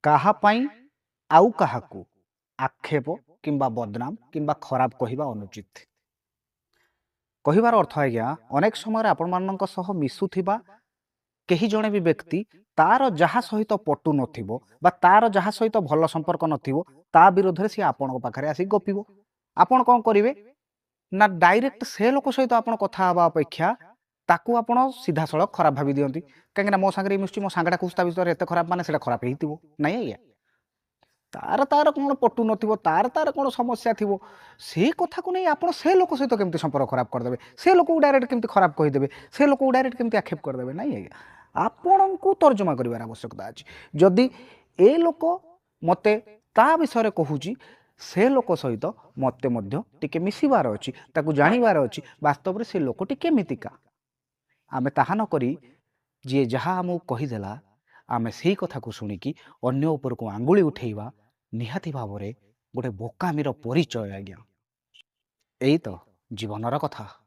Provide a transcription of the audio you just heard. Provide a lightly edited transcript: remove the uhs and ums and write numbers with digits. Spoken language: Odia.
କାହା ପାଇଁ ଆଉ କାହାକୁ ଆକ୍ଷେପ କିମ୍ବା ବଦନାମ କିମ୍ବା ଖରାପ କହିବା ଅନୁଚିତ। କହିବାର ଅର୍ଥ ଆଜ୍ଞା ଅନେକ ସମୟରେ ଆପଣମାନଙ୍କ ସହ ମିଶୁଥିବା କେହି ଜଣେ ବି ବ୍ୟକ୍ତି ତାର ଯାହା ସହିତ ପଟୁ ନଥିବ ବା ତାର ଯାହା ସହିତ ଭଲ ସମ୍ପର୍କ ନଥିବ ତା ବିରୋଧରେ ସିଏ ଆପଣଙ୍କ ପାଖରେ ଆସିକି ଗପିବ। ଆପଣ କ'ଣ କରିବେ ନା ଡାଇରେକ୍ଟ ସେ ଲୋକ ସହିତ ଆପଣ କଥା ହେବା ଅପେକ୍ଷା ତାକୁ ଆପଣ ସିଧାସଳଖ ଖରାପ ଭାବି ଦିଅନ୍ତି। କାହିଁକିନା ମୋ ସାଙ୍ଗରେ ମିଶୁଛି, ମୋ ସାଙ୍ଗଟା କହୁଛି ତା ବିଷୟରେ ଏତେ ଖରାପ, ମାନେ ସେଇଟା ଖରାପ ହେଇଥିବ। ନାଇଁ ଆଜ୍ଞା, ତାର କ'ଣ ପଟୁ ନଥିବ, ତାର କ'ଣ ସମସ୍ୟା ଥିବ, ସେ କଥାକୁ ନେଇ ଆପଣ ସେ ଲୋକ ସହିତ କେମିତି ସମ୍ପର୍କ ଖରାପ କରିଦେବେ, ସେ ଲୋକକୁ ଡାଇରେକ୍ଟ କେମିତି ଖରାପ କହିଦେବେ, ସେ ଲୋକକୁ ଡାଇରେକ୍ଟ କେମିତି ଆକ୍ଷେପ କରିଦେବେ। ନାଇଁ ଆଜ୍ଞା, ଆପଣଙ୍କୁ ତର୍ଜମା କରିବାର ଆବଶ୍ୟକତା ଅଛି। ଯଦି ଏ ଲୋକ ମୋତେ ତା ବିଷୟରେ କହୁଛି, ସେ ଲୋକ ସହିତ ମୋତେ ମଧ୍ୟ ଟିକେ ମିଶିବାର ଅଛି, ତାକୁ ଜାଣିବାର ଅଛି ବାସ୍ତବରେ ସେ ଲୋକଟି କେମିତିକା। ଆମେ ତାହା ନ କରି ଯିଏ ଯାହା ଆମକୁ କହିଦେଲା ଆମେ ସେଇ କଥାକୁ ଶୁଣିକି ଅନ୍ୟ ଉପରକୁ ଆଙ୍ଗୁଳି ଉଠେଇବା ନିହାତି ଭାବରେ ଗୋଟେ ବୋକାମିର ପରିଚୟ ଆଜ୍ଞା। ଏଇ ତ ଜୀବନର କଥା।